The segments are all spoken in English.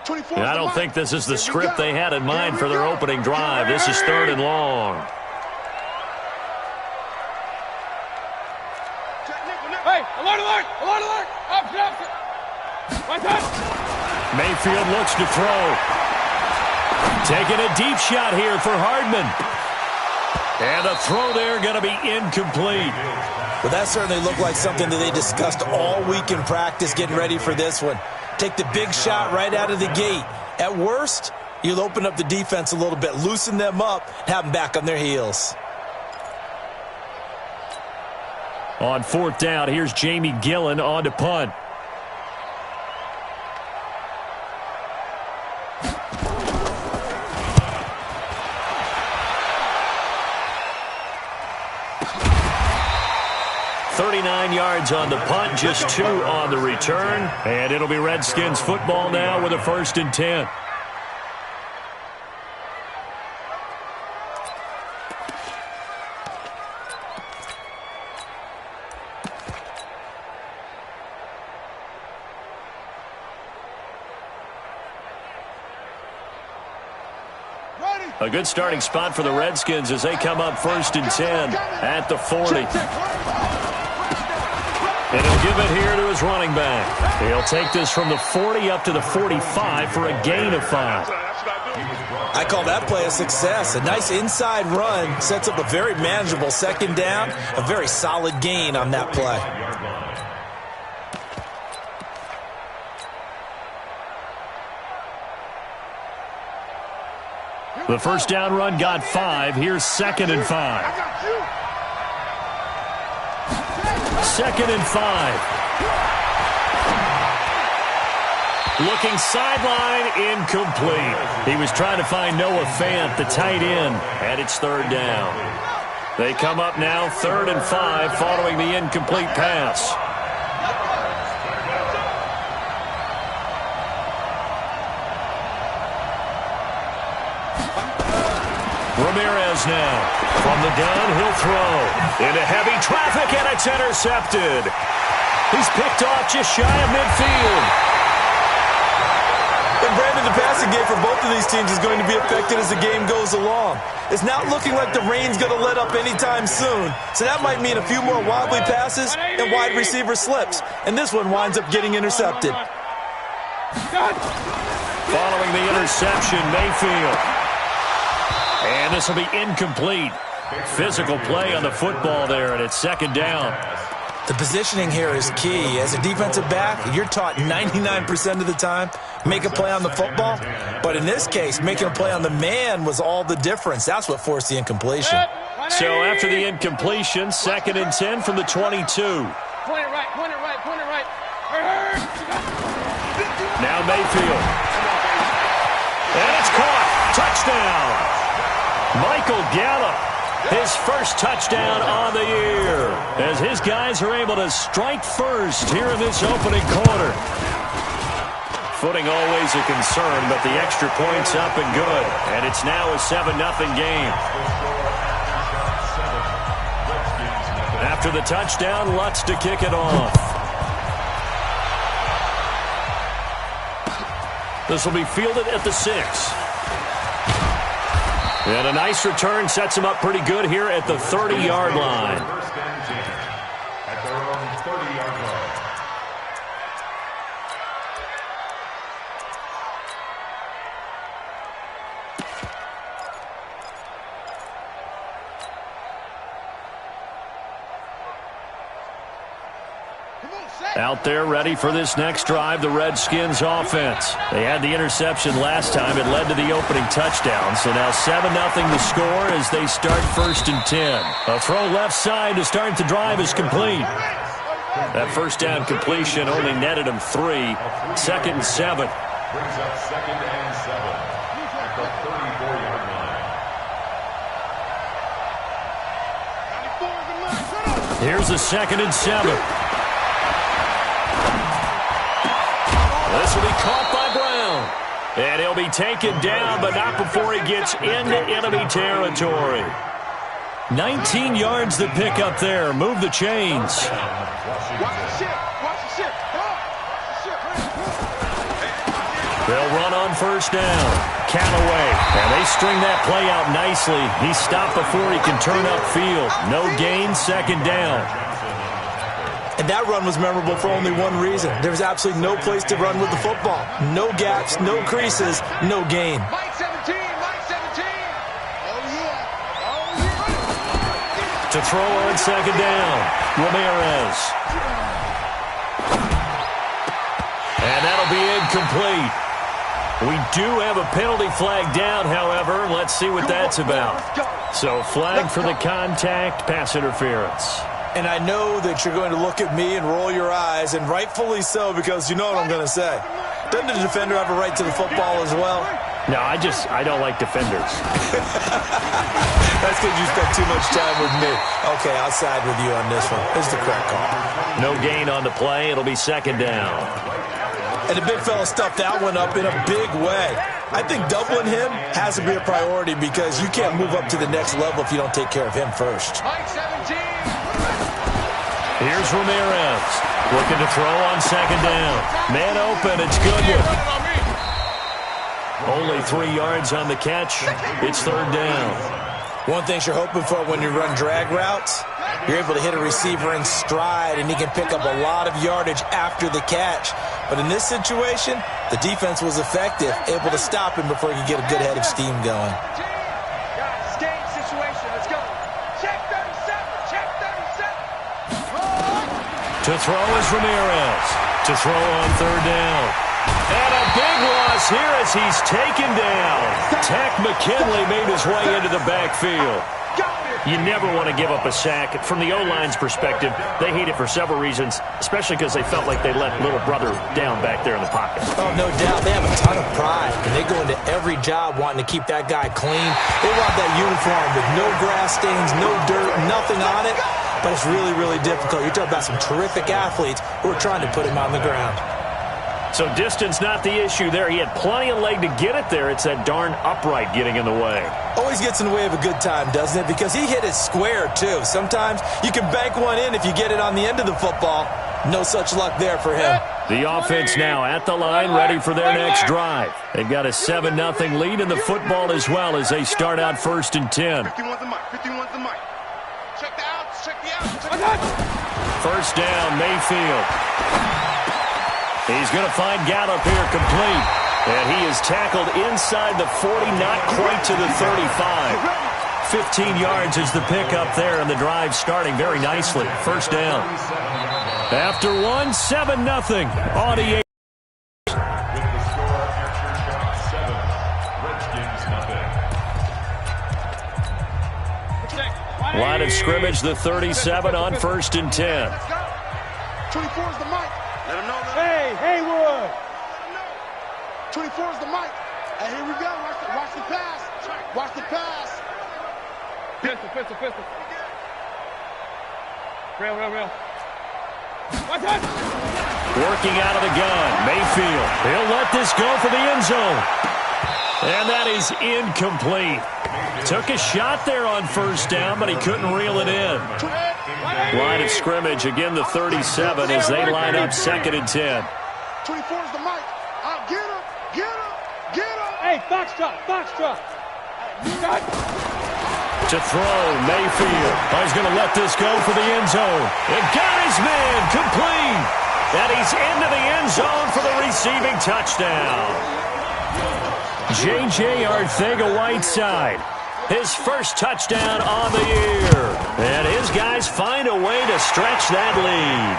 I don't think this is the script they had in mind for their opening drive. This is 3rd and long. Hey, alert, alert, alert, alert. Opposite. One touch. Mayfield looks to throw. Taking a deep shot here for Hardman. And the throw there going to be incomplete. Well, that certainly looked like something that they discussed all week in practice getting ready for this one. Take the big shot right out of the gate. At worst, you'll open up the defense a little bit, loosen them up, have them back on their heels. On 4th down, here's Jamie Gillen on to punt. Yards on the punt, just 2 on the return. And it'll be Redskins football now with a 1st and 10. A good starting spot for the Redskins as they come up 1st and 10 at the 40. And he'll give it here to his running back. He'll take this from the 40 up to the 45 for a gain of 5. I call that play a success. A nice inside run sets up a very manageable 2nd down. A very solid gain on that play. The 1st down run got 5. Here's 2nd and 5. 2nd and 5. Looking sideline, incomplete. He was trying to find Noah Fant, the tight end, and it's 3rd down. They come up now 3rd and 5 following the incomplete pass. Ramirez now. From the gun, he'll throw. Into heavy traffic, and it's intercepted. He's picked off just shy of midfield. And Brandon, the passing game for both of these teams is going to be affected as the game goes along. It's not looking like the rain's going to let up anytime soon. So that might mean a few more wobbly passes and wide receiver slips. And this one winds up getting intercepted. Following the interception, Mayfield. And this will be incomplete. Physical play on the football there, and it's 2nd down. The positioning here is key. As a defensive back, you're taught 99% of the time, make a play on the football. But in this case, making a play on the man was all the difference. That's what forced the incompletion. So after the incompletion, 2nd and 10 from the 22. Point it right, point it right, point it right. Now Mayfield. And it's caught. Touchdown. Michael Gallup, his 1st touchdown on the year, as his guys are able to strike first here in this opening quarter. Footing always a concern, but the extra point's up and good, and it's now a 7-0 game. After the touchdown, Lutz to kick it off. This will be fielded at the 6. And a nice return sets him up pretty good here at the 30-yard line. Out there ready for this next drive, the Redskins offense. They had the interception last time. It led to the opening touchdown. So now 7-0 the score as they start 1st and 10. A throw left side to start the drive is complete. That 1st down completion only netted him 3. 2nd and 7. Brings up 2nd and 7 at the 34-yard line. Here's a 2nd and 7. This will be caught by Brown. And he'll be taken down, but not before he gets into enemy territory. 19 yards to pick up there. Move the chains. They'll run on first down. Callaway. And they string that play out nicely. He's stopped before he can turn upfield. No gain, second down. And that run was memorable for only one reason. There was absolutely no place to run with the football. No gaps, no creases, no gain. Mike 17, Mike 17. Oh, yeah. Oh, yeah. To throw on second down, Ramirez. And that'll be incomplete. We do have a penalty flag down, however. Let's see what that's about. So flag for the contact, pass interference. And I know that you're going to look at me and roll your eyes, and rightfully so, because you know what I'm going to say. Doesn't the defender have a right to the football as well? No, I don't like defenders. That's because you spent too much time with me. Okay, I'll side with you on this one. This is the correct call. No gain on the play. It'll be second down. And the big fella stuffed that one up in a big way. I think doubling him has to be a priority because you can't move up to the next level if you don't take care of him first. Mike 17. Here's Ramirez. Looking to throw on second down. Man open. It's good. Only 3 yards on the catch. It's third down. One thing you're hoping for when you run drag routes, you're able to hit a receiver in stride, and he can pick up a lot of yardage after the catch. But in this situation, the defense was effective, able to stop him before he could get a good head of steam going. Guys, game situation. Let's go. Check 37. Check 37. To throw is Ramirez. To throw on third down. And a big loss here as he's taken down. Tech McKinley made his way into the backfield. You never want to give up a sack. From the O-line's perspective, they hate it for several reasons, especially because they felt like they let little brother down back there in the pocket. Oh, no doubt. They have a ton of pride, and they go into every job wanting to keep that guy clean. They want that uniform with no grass stains, no dirt, nothing on it. But it's really, really difficult. You're talking about some terrific athletes who are trying to put him on the ground. So distance not the issue there. He had plenty of leg to get it there. It's that darn upright getting in the way. Always gets in the way of a good time, doesn't it? Because he hit it square, too. Sometimes you can bank one in if you get it on the end of the football. No such luck there for him. The offense now at the line, ready for their next drive. They've got a 7-0 lead in the football as well as they start out first and 10. 51's the mic. 51's the mic. Check the outs. Check the outs. First down, Mayfield. He's going to find Gallup here complete. And he is tackled inside the 40, not quite to the 35. 15 yards is the pickup there, and the drive starting very nicely. First down. After one, 7-0. Audi. Line of scrimmage, the 37 on first and 10. 24 is the mic. Let him know. Hey, Haywood. 24 is the mic. Hey, here we go. Watch the pass. Watch the pass. Pistol. Real. Watch it. Working out of the gun. Mayfield. He'll let this go for the end zone. And that is incomplete. Took a shot there on first down, but he couldn't reel it in. Line of scrimmage, again the 37 as they line up second and 10. 24 is the mic. Get him. Hey, Foxtrot. To throw, Mayfield. He's going to let this go for the end zone. It got his man complete. And he's into the end zone for the receiving touchdown. J.J. Arcega-Whiteside. His first touchdown on the year. And his guys find a way to stretch that lead.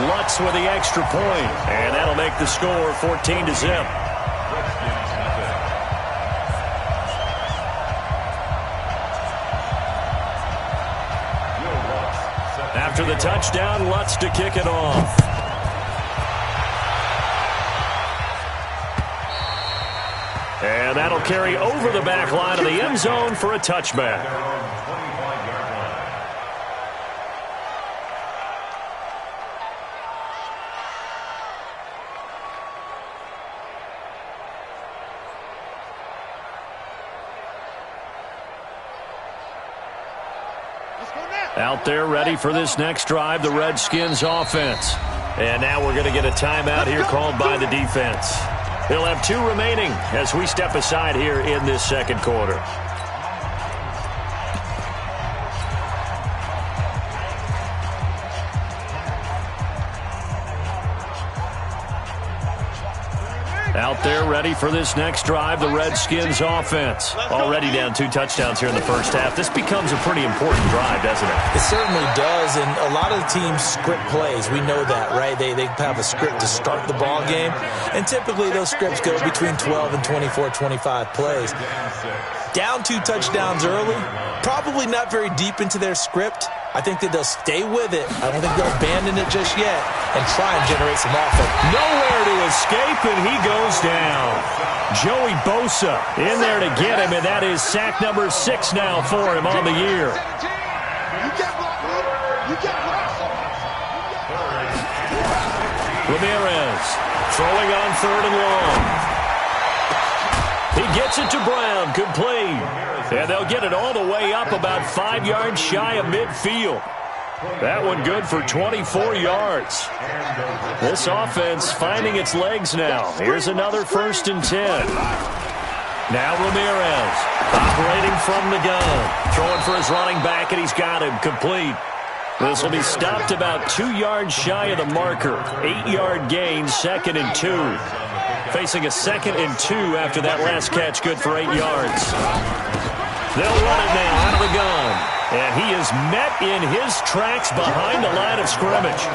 Lutz with the extra point. And that'll make the score 14-0. After the touchdown, Lutz to kick it off. And that'll carry over the back line of the end zone for a touchback. Out there ready for this next drive, the Redskins offense. And now we're going to get a timeout here called by the defense. He'll have 2 remaining as we step aside here in this second quarter. Out there ready for this next drive, the Redskins offense. Already down 2 touchdowns here in the first half. This becomes a pretty important drive, doesn't it? It certainly does, and a lot of the teams script plays. We know that, right? They have a script to start the ball game, and typically those scripts go between 12 and 24, 25 plays. Down 2 touchdowns early, probably not very deep into their script. I think that they'll stay with it. I don't think they'll abandon it just yet and try and generate some offense. Nowhere to escape, and he goes down. Joey Bosa in there to get him, and that is sack number 6 now for him on the year. Ramirez throwing on 3rd and long. He gets it to Brown, complete. And they'll get it all the way up about 5 yards shy of midfield. That one good for 24 yards. This offense finding its legs now. Here's another 1st and 10. Now Ramirez operating from the gun. Throwing for his running back, and he's got him complete. This will be stopped about 2 yards shy of the marker. 8-yard gain, 2nd and 2. Facing a 2nd and 2 after that last catch, good for 8 yards. They'll run it now out of the gun. And he is met in his tracks behind the line of scrimmage.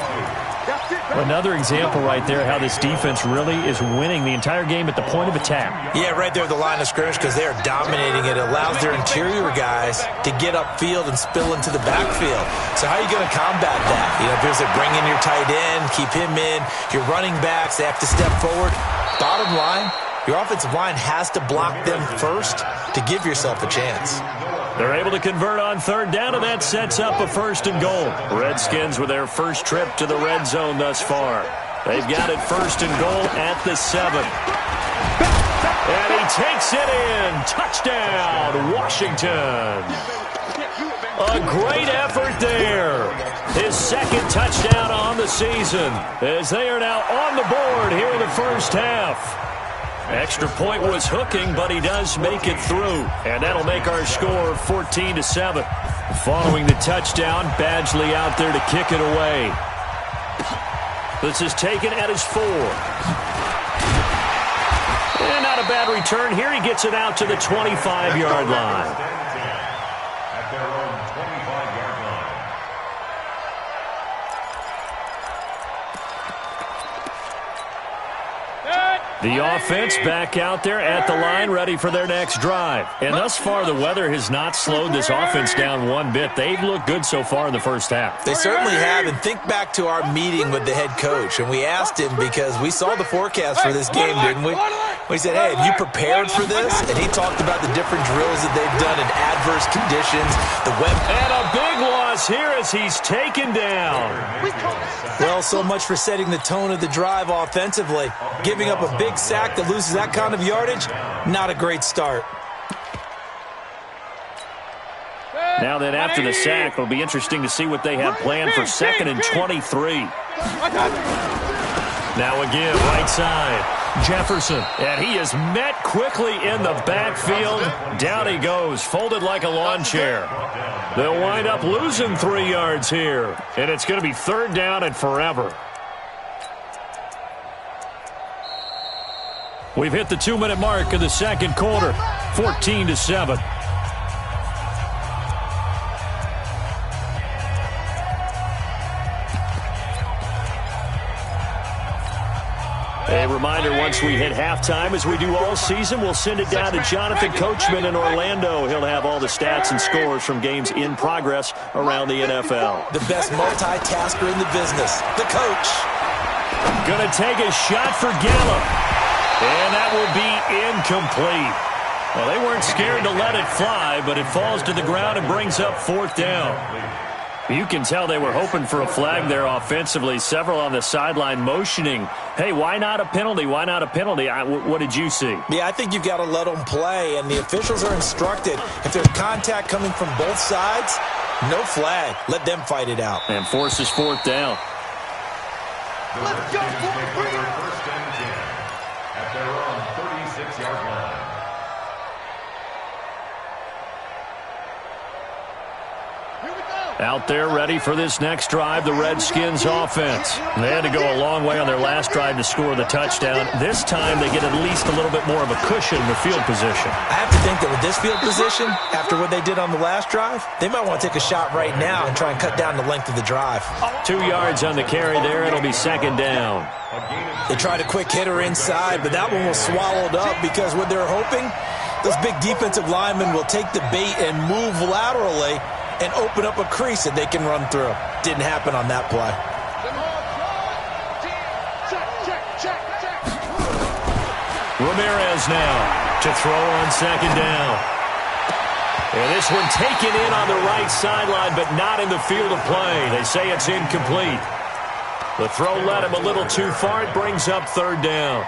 Another example right there how this defense really is winning the entire game at the point of attack. Yeah, right there at the line of scrimmage because they are dominating it. It allows their interior guys to get upfield and spill into the backfield. So how are you going to combat that? You know, if there's a bring in your tight end, keep him in, your running backs, they have to step forward. Bottom line, your offensive line has to block them first to give yourself a chance. They're able to convert on 3rd down, and that sets up a 1st and goal. Redskins with their first trip to the red zone thus far. They've got it 1st and goal at the 7. And he takes it in. Touchdown, Washington. A great effort there. His 2nd touchdown on the season as they are now on the board here in the first half. Extra point was hooking, but he does make it through. And that'll make our score 14-7. Following the touchdown, Badgley out there to kick it away. This is taken at his 4. And not a bad return here. He gets it out to the 25-yard line. At their own 25-yard line. The offense back out there at the line, ready for their next drive. And thus far, the weather has not slowed this offense down one bit. They've looked good so far in the first half. They certainly have. And think back to our meeting with the head coach. And we asked him because we saw the forecast for this game, didn't we? We said, hey, have you prepared for this? And he talked about the different drills that they've done in adverse conditions. And a big loss here as he's taken down. Well, so much for setting the tone of the drive offensively. Giving up a big sack that loses that kind of yardage, not a great start. Now then, after the sack, it'll be interesting to see what they have planned for 2nd and 23. Now again, right side. Jefferson, and he is met quickly in the backfield. Down he goes, folded like a lawn chair. They'll wind up losing 3 yards here, and it's going to be 3rd down and forever. We've hit the 2-minute mark of the second quarter, 14-7. A reminder, once we hit halftime, as we do all season, we'll send it down to Jonathan Coachman in Orlando. He'll have all the stats and scores from games in progress around the NFL. The best multitasker in the business, the coach. Gonna take a shot for Gallup. And that will be incomplete. Well, they weren't scared to let it fly, but it falls to the ground and brings up 4th down. You can tell they were hoping for a flag there offensively. Several on the sideline motioning, hey, why not a penalty? Why not a penalty? What did you see? Yeah, I think you've got to let them play, and the officials are instructed. If there's contact coming from both sides, no flag. Let them fight it out. And forces 4th down. Let's go, boys. Bring it on. at their own 36-yard line. Out there ready for this next drive, the Redskins offense. They had to go a long way on their last drive to score the touchdown. This time they get at least a little bit more of a cushion in the field position. I have to think that with this field position, after what they did on the last drive, they might want to take a shot right now and try and cut down the length of the drive. 2 yards on the carry there. It'll be second down. They tried a quick hitter inside, but that one was swallowed up because what they're hoping, those big defensive linemen will take the bait and move laterally and open up a crease that they can run through. Didn't happen on that play. Ramirez now to throw on second down. And this one taken in on the right sideline, but not in the field of play. They say it's incomplete. The throw led him a little too far. It brings up third down.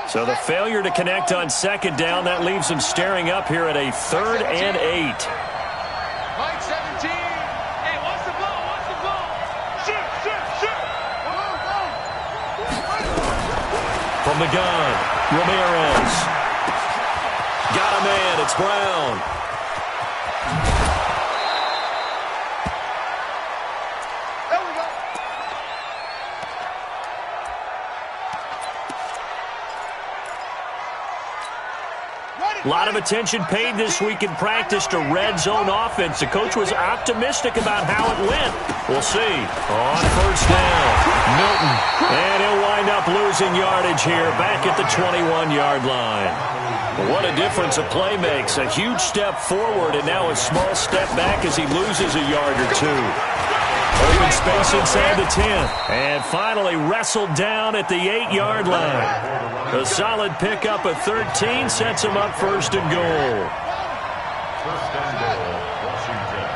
So the failure to connect on second down, that leaves them staring up here at a 3rd and 8. Mike 17. Hey, what's the ball? What's the ball? Shoot, shoot, shoot. From the gun, Ramirez. Got a man, it's Brown. There we go. A lot of attention paid this week in practice to red zone offense. The coach was optimistic about how it went. We'll see. On first down, Milton. And he'll wind up losing yardage here back at the 21-yard line. What a difference a play makes. A huge step forward and now a small step back as he loses a yard or two. Open space inside the 10. And finally wrestled down at the 8-yard line. A solid pickup of 13 sets him up first and goal. First and goal, Washington.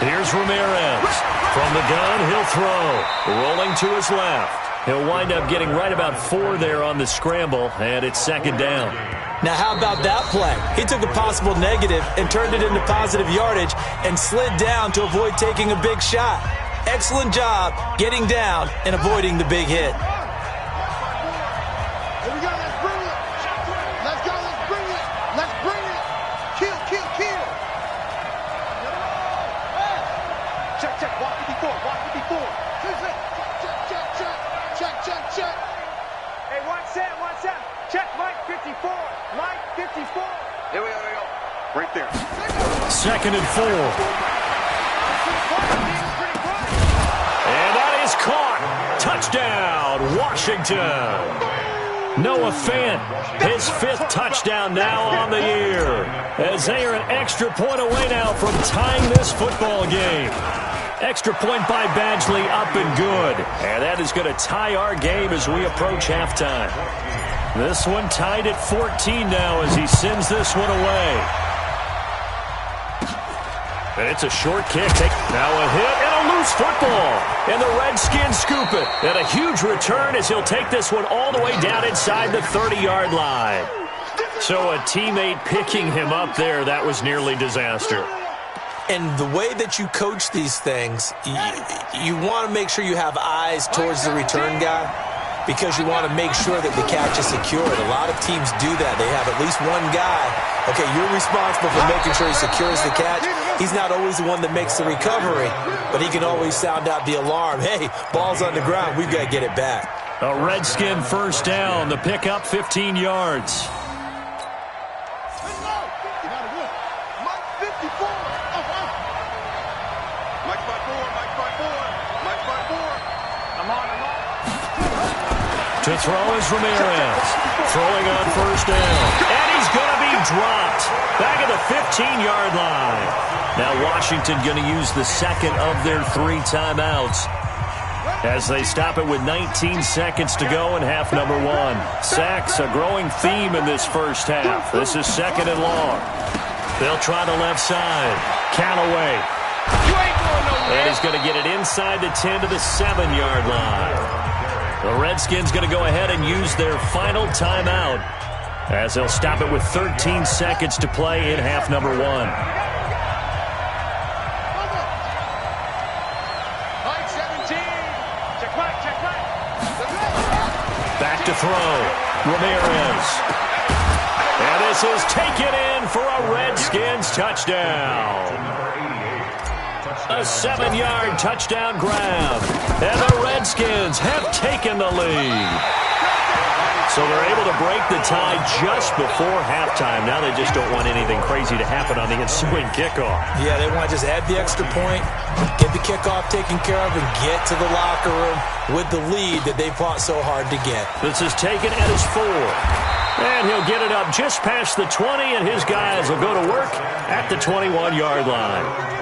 Here's Ramirez. From the gun, he'll throw. Rolling to his left. He'll wind up getting right about 4 there on the scramble, and it's second down. Now, how about that play? He took a possible negative and turned it into positive yardage and slid down to avoid taking a big shot. Excellent job getting down and avoiding the big hit. Here we go. Let's bring it. Let's go. Let's bring it. Let's bring it. Kill, kill, kill. Check, check. Walk 54. Walk 54. Check, check, check, check. Check, check, check. Hey, watch Sam. Watch Sam. Check Mike 54. Mike 54. Here we go. Here we go. Right there. Second and 4. And that is caught. Touchdown, Washington. Noah Fant, his 5th touchdown now on the year, as they are an extra point away now from tying this football game. Extra point by Badgley, up and good. And that is going to tie our game as we approach halftime. This one tied at 14 now as he sends this one away. And it's a short kick. Now a hit and a loose football. And the Redskins scoop it. And a huge return as he'll take this one all the way down inside the 30-yard line. So a teammate picking him up there, that was nearly disaster. And the way that you coach these things, you want to make sure you have eyes towards the return guy because you want to make sure that the catch is secured. A lot of teams do that. They have at least one guy. Okay, you're responsible for making sure he secures the catch. He's not always the one that makes the recovery, but he can always sound out the alarm. Hey, ball's on the ground. We've got to get it back. A Redskin first down. The pickup 15 yards. To throw is Ramirez. Throwing on first down. And he's going to be dropped. Back at the 15-yard line. Now Washington going to use the second of their 3 timeouts as they stop it with 19 seconds to go in half number 1. Sacks, a growing theme in this first half. This is second and long. They'll try the left side. Callaway. And he's going to get it inside the 10 to the 7-yard line. The Redskins going to go ahead and use their final timeout as they'll stop it with 13 seconds to play in half number 1. Back to throw. Ramirez. And this is taken in for a Redskins touchdown. A 7-yard touchdown grab. And the Redskins have taken the lead. So they're able to break the tie just before halftime. Now they just don't want anything crazy to happen on the ensuing kickoff. Yeah, they want to just add the extra point, get the kickoff taken care of, and get to the locker room with the lead that they fought so hard to get. This is taken at his 4. And he'll get it up just past the 20, and his guys will go to work at the 21-yard line.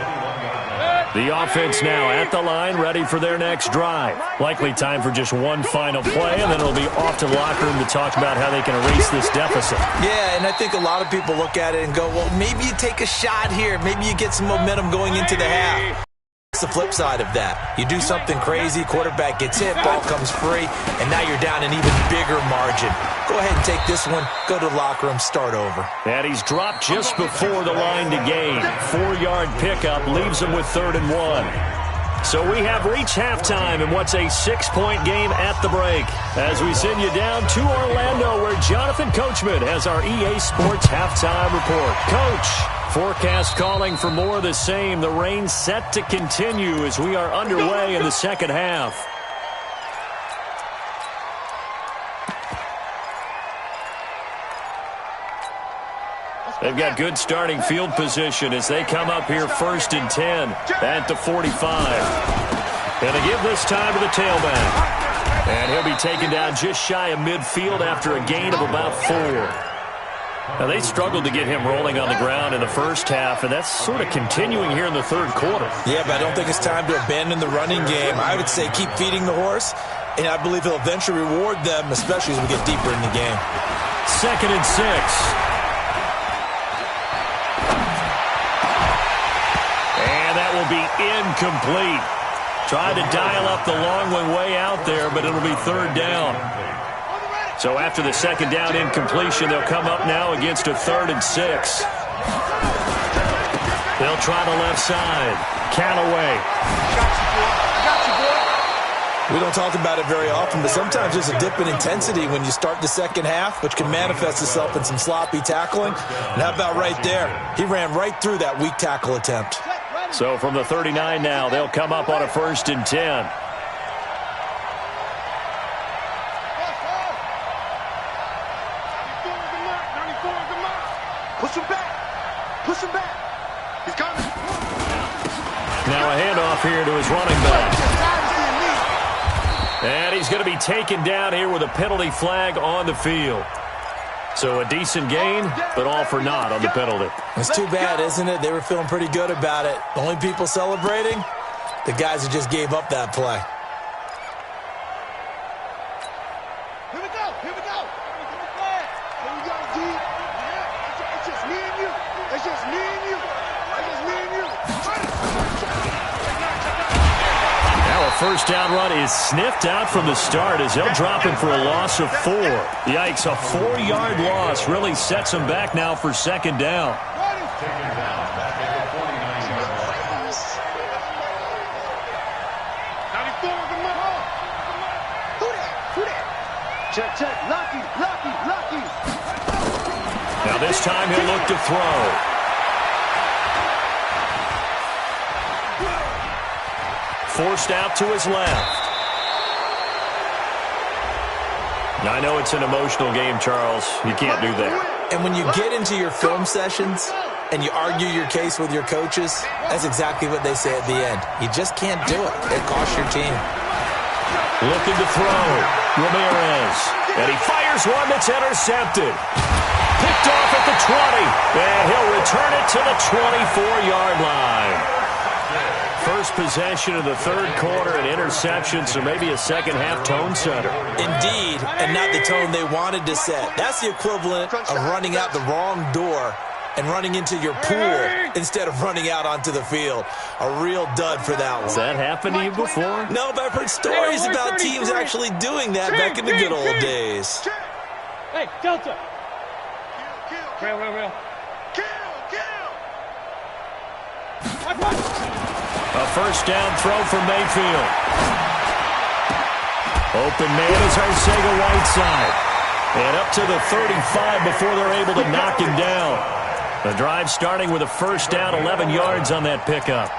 The offense now at the line, ready for their next drive. Likely time for just one final play, and then it'll be off to the locker room to talk about how they can erase this deficit. Yeah, and I think a lot of people look at it and go, well, maybe you take a shot here. Maybe you get some momentum going into the half. It's the flip side of that. You do something crazy, quarterback gets hit, ball comes free, and now you're down an even bigger margin. Go ahead and take this one, go to the locker room, start over. And he's dropped just before the line to gain. 4-yard pickup leaves him with 3rd and 1. So we have reached halftime in what's a 6-point game at the break. As we send you down to Orlando, where Jonathan Coachman has our EA Sports halftime report. Coach, forecast calling for more of the same. The rain set to continue as we are underway in the second half. They've got good starting field position as they come up here 1st and 10 at the 45. And they give this time to the tailback. And he'll be taken down just shy of midfield after a gain of about 4. Now, they struggled to get him rolling on the ground in the first half, and that's sort of continuing here in the third quarter. Yeah, but I don't think it's time to abandon the running game. I would say keep feeding the horse, and I believe he'll eventually reward them, especially as we get deeper in the game. 2nd and 6. Will be incomplete. Tried to dial up the long one way out there, but it'll be 3rd down. So after the 2nd down incompletion, they'll come up now against a 3rd and 6. They'll try the left side. Callaway. We don't talk about it very often, but sometimes there's a dip in intensity when you start the second half, which can manifest itself in some sloppy tackling. And how about right there? He ran right through that weak tackle attempt. So from the 39 now, they'll come up on a 1st and 10. Push him back. Push him back. He's coming. Now a handoff here to his running back. And he's going to be taken down here with a penalty flag on the field. So a decent gain, but all for naught on the penalty. It's too bad, isn't it? They were feeling pretty good about it. The only people celebrating, the guys who just gave up that play. Here we go. Here we go. Here we go, G. It's just me and you. It's just me and you. It's just me and you. Now a 1st down run is sniffed out from the start as they'll drop him for a loss of 4. Yikes, a 4-yard loss really sets him back now for 2nd down. Check, check. Lucky. Now this time he'll look to throw. Forced out to his left. Now, I know it's an emotional game, Charles. You can't do that. And when you get into your film sessions and you argue your case with your coaches, that's exactly what they say at the end. You just can't do it. It costs your team. Looking to throw. Ramirez. And he fires one that's intercepted. Picked off at the 20. And he'll return it to the 24-yard line. First possession of the third quarter, an interception, so maybe a second-half tone setter. Indeed, and not the tone they wanted to set. That's the equivalent of running out the wrong door and running into your pool instead of running out onto the field. A real dud for that one. Has that happened to you before? No, but I've heard stories about teams actually doing that back in the good old days. Hey, Delta. Real. A first down throw for Mayfield. Open man is Arcega-Whiteside. And up to the 35 before they're able to knock him down. The drive starting with a first down, 11 yards on that pickup.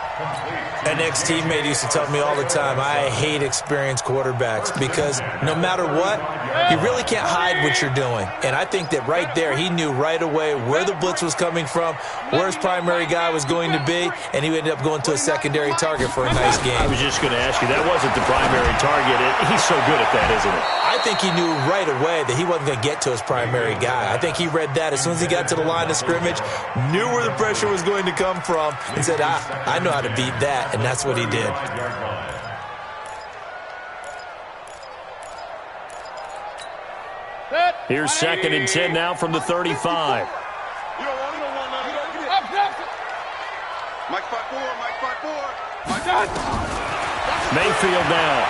An ex-teammate used to tell me all the time, I hate experienced quarterbacks because no matter what, you really can't hide what you're doing. And I think that right there, he knew right away where the blitz was coming from, where his primary guy was going to be, and he ended up going to a secondary target for a nice game. I was just going to ask you, that wasn't the primary target. He's so good at that, isn't it? I think he knew right away that he wasn't going to get to his primary guy. I think he read that as soon as he got to the line of scrimmage, knew where the pressure was going to come from, and said, I know how to beat that, and that's what he did. Here's 2nd and 10 now from the 35. Mayfield now.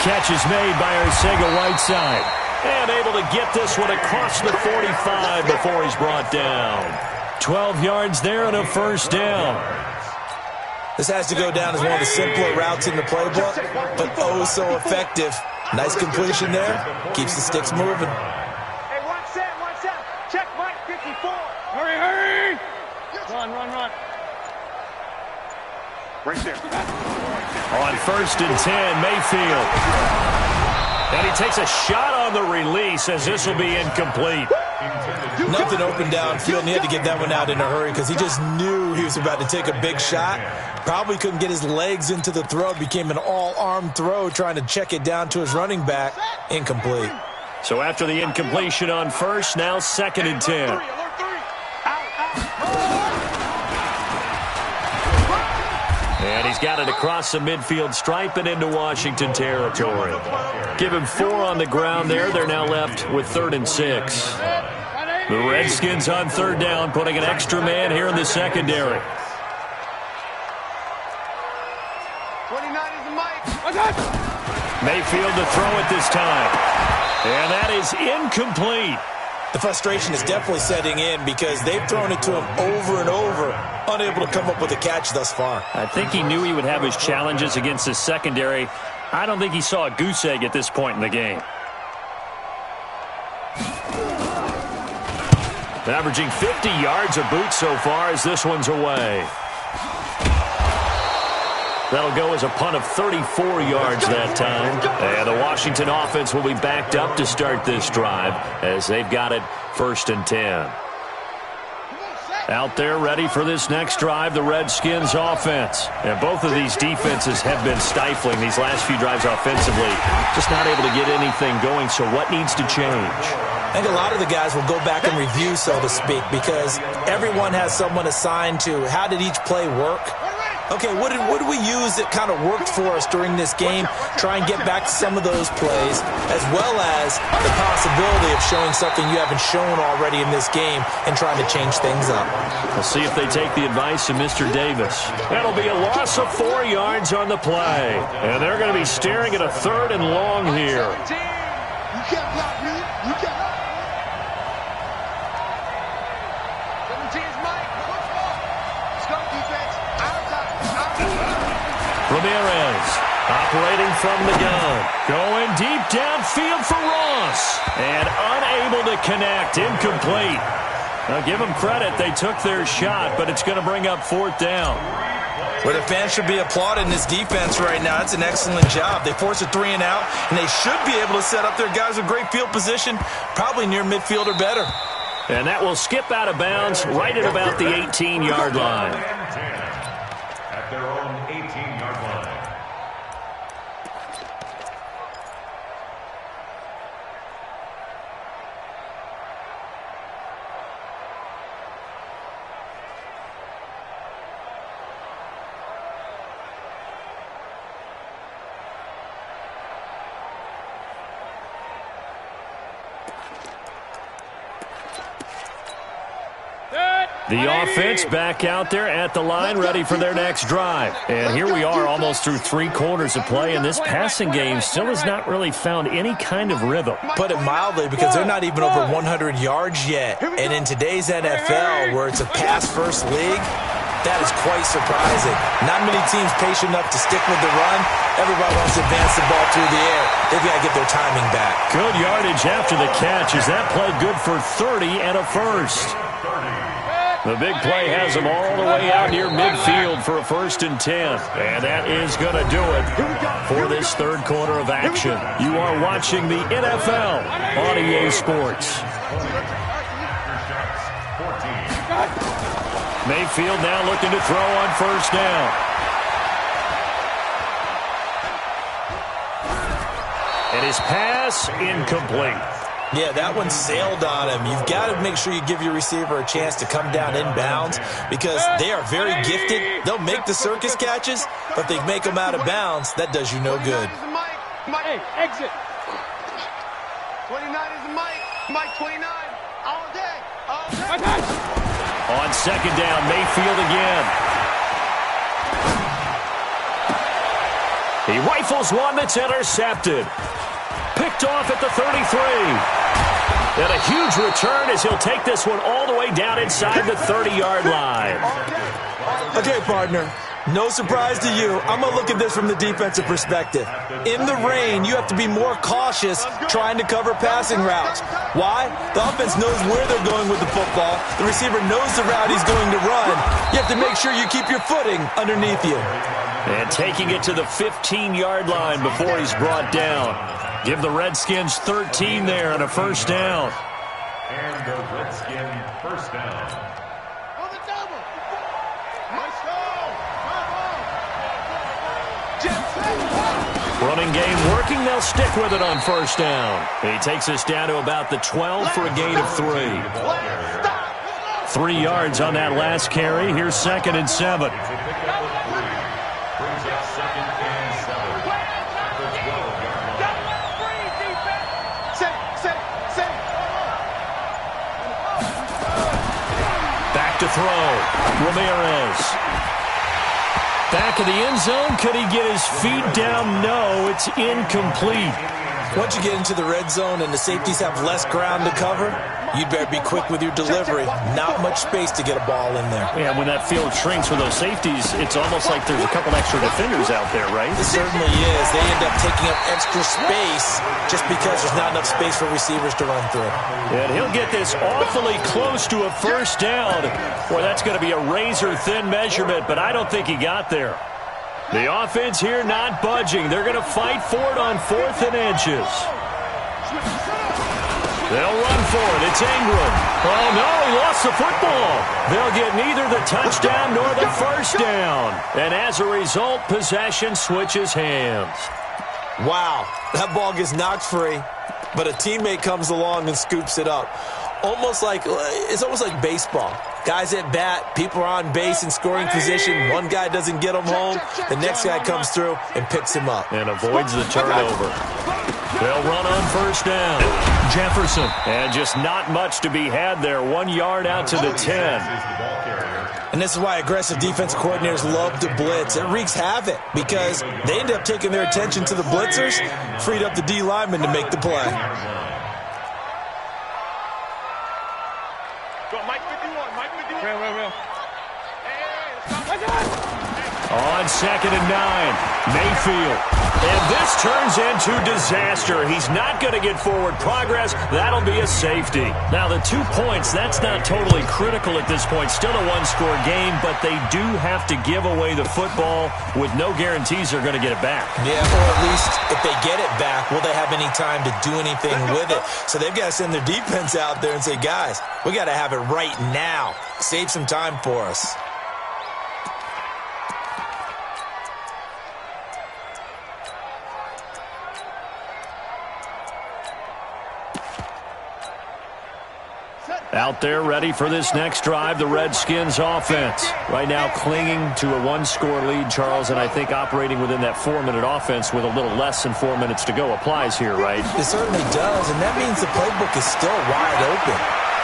Catch is made by Arcega-Whiteside. And able to get this one across the 45 before he's brought down. 12 yards there and a first down. This has to go down as one of the simpler routes in the playbook, but oh so effective. Nice completion there. Keeps the sticks moving. Hey, one set. Check Mike 54. Hurry. Run. Right there. On 1st and 10, Mayfield. And he takes a shot on the release as this will be incomplete. Nothing open downfield, and he had to get that one out in a hurry because he just knew he was about to take a big shot. Probably couldn't get his legs into the throw. Became an all-arm throw trying to check it down to his running back. Incomplete. So after the incompletion on 1st, now 2nd and 10. And he's got it across the midfield stripe and into Washington territory. Give him 4 on the ground there. They're now left with 3rd and 6. The Redskins on 3rd down, putting an extra man here in the secondary. 29 is the mic. Mayfield to throw it this time. And that is incomplete. The frustration is definitely setting in because they've thrown it to him over and over, unable to come up with a catch thus far. I think he knew he would have his challenges against his secondary. I don't think he saw a goose egg at this point in the game. Averaging 50 yards a boot so far as this one's away. That'll go as a punt of 34 yards that time. And the Washington offense will be backed up to start this drive as they've got it 1st and 10. Out there ready for this next drive, the Redskins offense. And both of these defenses have been stifling these last few drives offensively. Just not able to get anything going, so what needs to change? I think a lot of the guys will go back and review, so to speak, because everyone has someone assigned to how did each play work. Okay, what did we use that kind of worked for us during this game? Try and get back to some of those plays, as well as the possibility of showing something you haven't shown already in this game and trying to change things up. We'll see if they take the advice of Mr. Davis. That'll be a loss of 4 yards on the play. And they're going to be staring at a 3rd and long here. You can't block me. You can't. 17's Mike. Let's go, defense. Ramirez operating from the gun. Going deep downfield for Ross. And unable to connect. Incomplete. Now give them credit. They took their shot, but it's going to bring up 4th down. Where the fans should be applauding this defense right now. That's an excellent job. They force a 3 and out, and they should be able to set up their guys with great field position, probably near midfield or better. And that will skip out of bounds right at about the 18-yard line. At their own 18-yard line. The offense back out there at the line, ready for their next drive. And here we are almost through 3 quarters of play, and this passing game still has not really found any kind of rhythm. Put it mildly, because they're not even over 100 yards yet. And in today's NFL, where it's a pass-first league, that is quite surprising. Not many teams patient enough to stick with the run. Everybody wants to advance the ball through the air. They've got to get their timing back. Good yardage after the catch. Is that play good for 30 and a first? The big play has them all the way out near midfield for a 1st and 10. And that is going to do it for this third quarter of action. You are watching the NFL on EA Sports. Mayfield now looking to throw on 1st down. And his pass incomplete. Yeah, that one sailed on him. You've got to make sure you give your receiver a chance to come down inbounds because they are very gifted. They'll make the circus catches, but if they make them out of bounds, that does you no good. Hey, exit. 29 is the Mike. Mike 29. All day. All day. On 2nd down, Mayfield again. He rifles one that's intercepted. Picked off at the 33. And a huge return as he'll take this one all the way down inside the 30-yard line. Okay, partner. No surprise to you. I'm going to look at this from the defensive perspective. In the rain, you have to be more cautious trying to cover passing routes. Why? The offense knows where they're going with the football. The receiver knows the route he's going to run. You have to make sure you keep your footing underneath you. And taking it to the 15-yard line before he's brought down. Give the Redskins 13 there and a 1st down. And the Redskin 1st down. Running game working. They'll stick with it on 1st down. He takes us down to about the 12 for a gain of 3. 3 yards on that last carry. Here's 2nd and 7. Back to throw. Ramirez. Back of the end zone. Could he get his feet down? No, it's incomplete. Once you get into the red zone and the safeties have less ground to cover, you'd better be quick with your delivery. Not much space to get a ball in there. Yeah, when that field shrinks with those safeties, it's almost like there's a couple extra defenders out there, right? It certainly is. They end up taking up extra space just because there's not enough space for receivers to run through. And he'll get this awfully close to a 1st down. Boy, that's going to be a razor-thin measurement, but I don't think he got there. The offense here not budging. They're going to fight for it on 4th and inches. They'll run for it. It's Ingram. Oh, no, he lost the football. They'll get neither the touchdown nor the 1st down. And as a result, possession switches hands. Wow, that ball gets knocked free, but a teammate comes along and scoops it up. It's almost like baseball. Guys at bat, people are on base in scoring position. One guy doesn't get him home. The next guy comes through and picks him up. And avoids the turnover. They'll run on 1st down. Jefferson. And just not much to be had there. 1 yard out to the 10. And this is why aggressive defense coordinators love to blitz. It wreaks havoc because they end up taking their attention to the blitzers, freed up the D lineman to make the play. On 2nd and 9, Mayfield. And this turns into disaster. He's not going to get forward progress. That'll be a safety. Now, the 2 points, that's not totally critical at this point. Still a one-score game, but they do have to give away the football with no guarantees they're going to get it back. Yeah, or at least if they get it back, will they have any time to do anything with it? So they've got to send their defense out there and say, guys, we got to have it right now. Save some time for us. Out there ready for this next drive, the Redskins offense. Right now clinging to a one-score lead, Charles, and I think operating within that 4-minute offense with a little less than 4 minutes to go applies here, right? It certainly does, and that means the playbook is still wide open.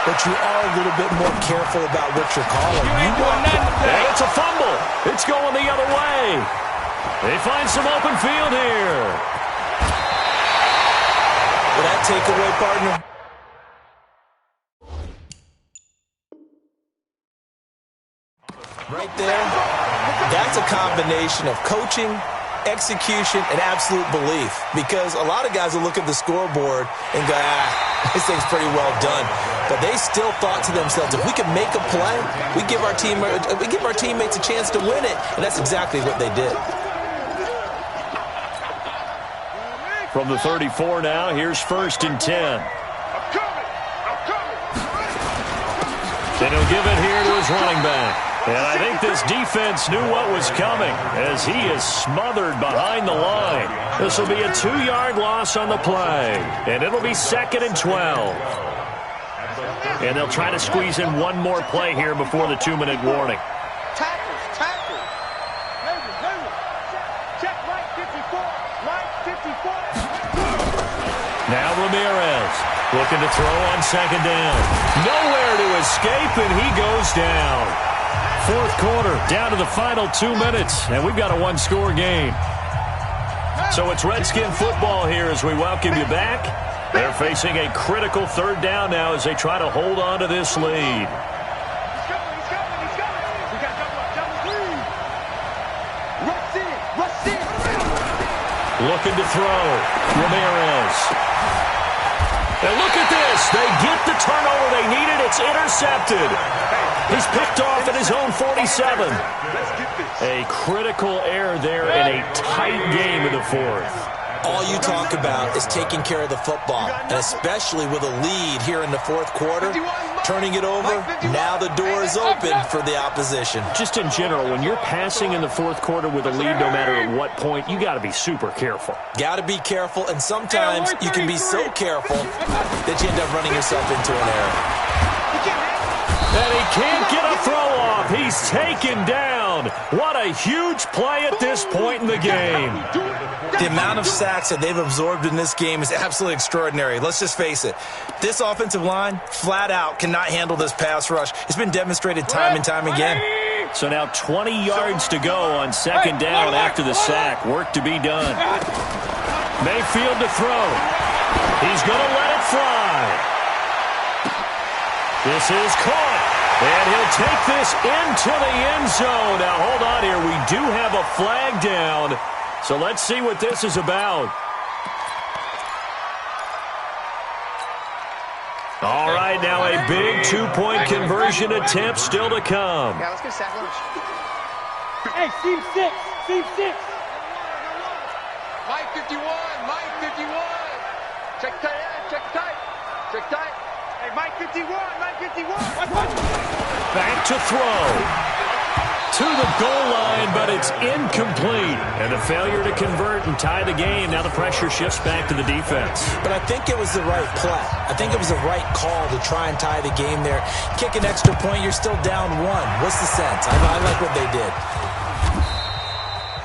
but you are a little bit more careful about what you're calling. And it's a fumble. It's going the other way. They find some open field here. Will that take away, partner? Right there, that's a combination of coaching, execution, and absolute belief. Because a lot of guys will look at the scoreboard and go, this thing's pretty well done. But they still thought to themselves, if we can make a play, we give our teammates a chance to win it. And that's exactly what they did. From the 34 now, here's 1st and 10. And he'll give it here to his running back. And I think this defense knew what was coming as he is smothered behind the line. This will be a 2-yard loss on the play. And it'll be 2nd and 12. And they'll try to squeeze in one more play here before the 2-minute warning. Tackle. Check right 54. Now Ramirez looking to throw on 2nd down. Nowhere to escape, and he goes down. 4th quarter, down to the final 2 minutes, and we've got a 1-score game. So it's Redskin football here as we welcome you back. They're facing a critical 3rd down now as they try to hold on to this lead. Looking to throw. Ramirez. And look at this. They get the turnover they needed. It's intercepted. He's picked off at his own 47. A critical error there in a tight game in the 4th. All you talk about is taking care of the football, and especially with a lead here in the 4th quarter, turning it over, now the door is open for the opposition. Just in general, when you're passing in the 4th quarter with a lead, no matter at what point, you got to be super careful. Got to be careful, and sometimes you can be so careful that you end up running yourself into an error. And he can't get a throw off. He's taken down. What a huge play at this point in the game. The amount of sacks that they've absorbed in this game is absolutely extraordinary. Let's just face it. This offensive line, flat out, cannot handle this pass rush. It's been demonstrated time and time again. So now 20 yards to go on 2nd down after the sack. Work to be done. Mayfield to throw. He's going to let it fly. This is caught, and he'll take this into the end zone. Now, hold on here. We do have a flag down, so let's see what this is about. All right, now a big 2-point conversion attempt still to come. Yeah, let's get sack lunch. Hey, team 6. Mike 51. Check tight. Hey, Mike 51. Back to throw. To the goal line, but it's incomplete. And a failure to convert and tie the game. Now the pressure shifts back to the defense. But I think it was the right play. I think it was the right call to try and tie the game there. Kick an extra point, you're still down 1. What's the sense? I like what they did.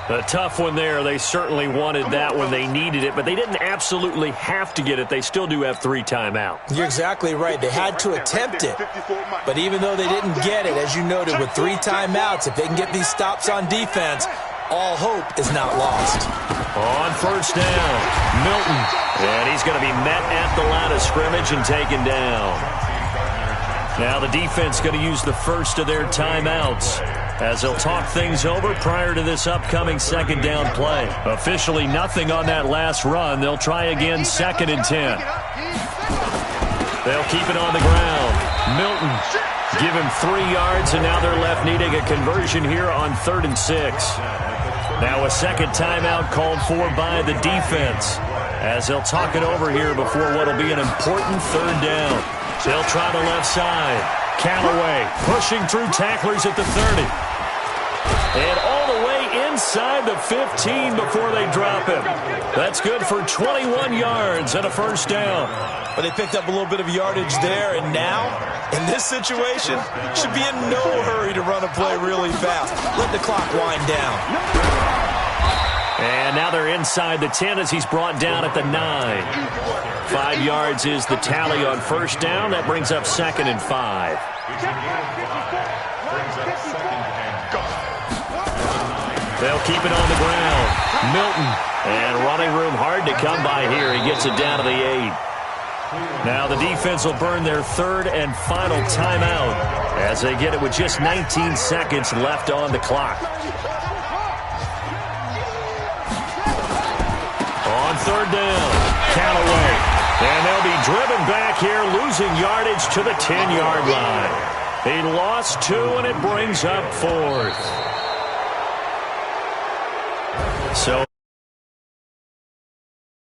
A tough one there. They certainly wanted that when they needed it, but they didn't absolutely have to get it. They still do have 3 timeouts. You're exactly right. They had to attempt it. But even though they didn't get it, as you noted, with 3 timeouts, if they can get these stops on defense, all hope is not lost. On 1st down, Milton. And he's going to be met at the line of scrimmage and taken down. Now the defense going to use the first of their timeouts as they'll talk things over prior to this upcoming 2nd down play. Officially nothing on that last run. They'll try again 2nd and 10. They'll keep it on the ground. Milton give him 3 yards, and now they're left needing a conversion here on 3rd and 6. Now a 2nd timeout called for by the defense as they'll talk it over here before what will be an important 3rd down. They'll try the left side. Callaway pushing through tacklers at the 30. And all the way inside the 15 before they drop him. That's good for 21 yards and a 1st down. But they picked up a little bit of yardage there, and now, in this situation, should be in no hurry to run a play really fast. Let the clock wind down. And now they're inside the 10 as he's brought down at the 9. 5 yards is the tally on first down. That brings up 2nd and 5. They'll keep it on the ground. Milton. And running room hard to come by here. He gets it down to the 8. Now the defense will burn their 3rd and final timeout as they get it with just 19 seconds left on the clock. On 3rd down, Callaway. And they'll be driven back here, losing yardage to the 10-yard line. He lost 2, and it brings up 4th. So